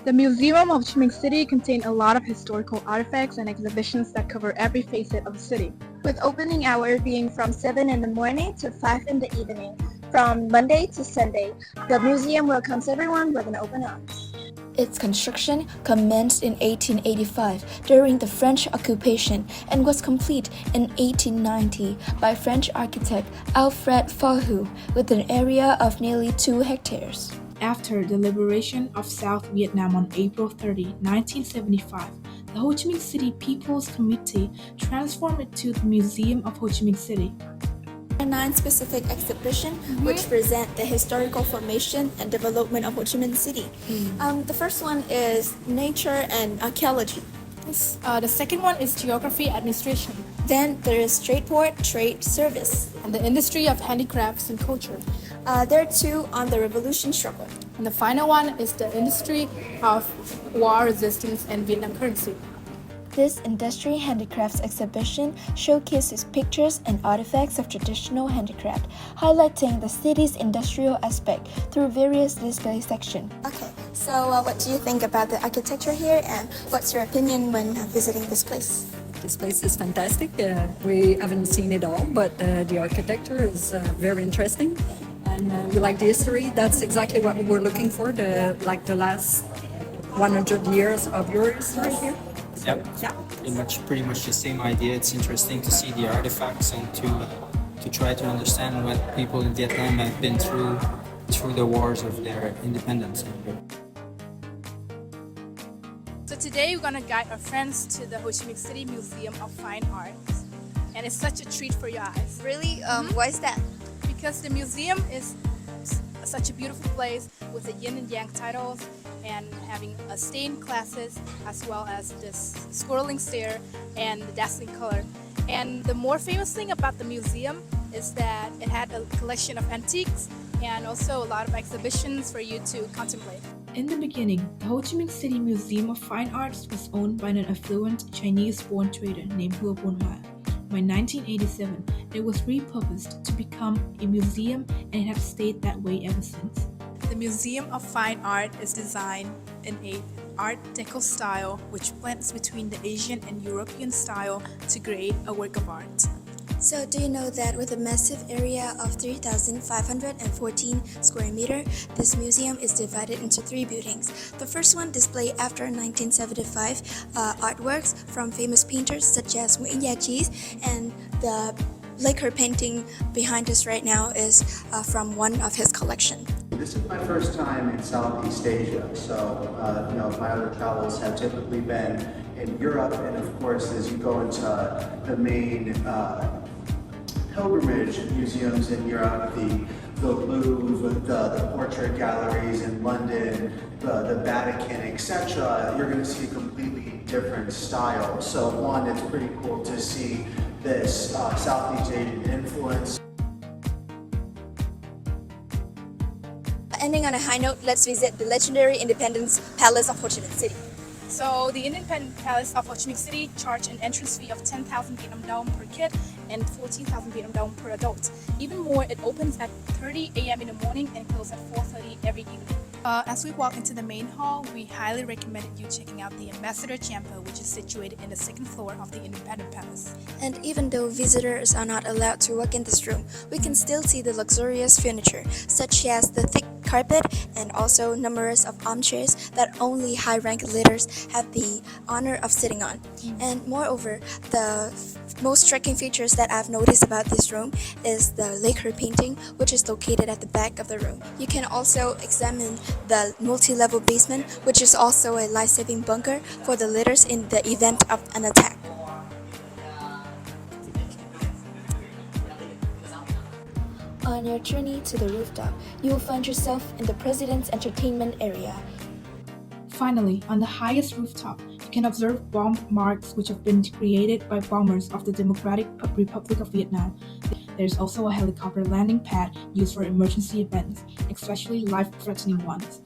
The Museum of Ho Chi Minh City contains a lot of historical artifacts and exhibitions that cover every facet of the city. With opening hour being from 7 in the morning to 5 in the evening, from Monday to Sunday, the museum welcomes everyone with an open arms. Its construction commenced in 1885 during the French occupation and was complete in 1890 by French architect Alfred Fahu with an area of nearly 2 hectares. After the liberation of South Vietnam on April 30, 1975, the Ho Chi Minh City People's Committee transformed it to the Museum of Ho Chi Minh City. There are 9 specific exhibitions which present the historical formation and development of Ho Chi Minh City. The first one is nature and archaeology. The second one is geography administration. Then there is trade port, trade service. And the industry of handicrafts and culture. There are 2 on the revolution struggle. And the final one is the industry of war resistance and Vietnam currency. This industry handicrafts exhibition showcases pictures and artifacts of traditional handicraft, highlighting the city's industrial aspect through various display sections. Okay, so what do you think about the architecture here, and what's your opinion when visiting this place? This place is fantastic. We haven't seen it all, but the architecture is very interesting. And we like the history. That's exactly what we were looking for, the last 100 years of your history here. Yep. Yeah. Pretty much the same idea. It's interesting to see the artifacts and to try to understand what people in Vietnam have been through the wars of their independence. So today we're going to guide our friends to the Ho Chi Minh City Museum of Fine Arts. And it's such a treat for your eyes. Really? Why is that? Because the museum is such a beautiful place with the yin and yang titles and having stained glasses as well as this swirling stare and the dazzling color. And the more famous thing about the museum is that it had a collection of antiques and also a lot of exhibitions for you to contemplate. In the beginning, the Ho Chi Minh City Museum of Fine Arts was owned by an affluent Chinese-born trader named Hua Bunhua. By 1987, it was repurposed to become a museum, and it has stayed that way ever since. The Museum of Fine Art is designed in a Art Deco style which blends between the Asian and European style to create a work of art. So do you know that with a massive area of 3,514 square meter, this museum is divided into 3 buildings. The first one displays after 1975 artworks from famous painters such as Nguyễn Gia Trí, and the lacquer painting behind us right now is from one of his collection. This is my first time in Southeast Asia, so my other travels have typically been in Europe, and of course as you go into the main pilgrimage museums in Europe, the Louvre, the portrait galleries in London, the Vatican, etc., you're going to see a completely different style. So one, it's pretty cool to see this Southeast Asian influence. Ending on a high note, let's visit the legendary Independence Palace of Ho Chi Minh City. So the Independence Palace of Ho Chi Minh City charge an entrance fee of 10,000 Vietnam dong per kid and 14,000 Vietnam dong per adult. Even more, it opens at 30 a.m. in the morning and closes at 4:30 every evening. As we walk into the main hall, we highly recommend you checking out the Ambassador Chamber, which is situated in the 2nd floor of the Independence Palace. And even though visitors are not allowed to walk in this room, we can still see the luxurious furniture, such as the thick carpet and also numerous of armchairs that only high-ranked leaders have the honor of sitting on. And moreover, the most striking features that I've noticed about this room is the lacquer painting, which is located at the back of the room. You can also examine the multi-level basement, which is also a life-saving bunker for the leaders in the event of an attack. On your journey to the rooftop, you will find yourself in the President's Entertainment Area. Finally, on the highest rooftop, you can observe bomb marks which have been created by bombers of the Democratic Republic of Vietnam. There's also a helicopter landing pad used for emergency events, especially life-threatening ones.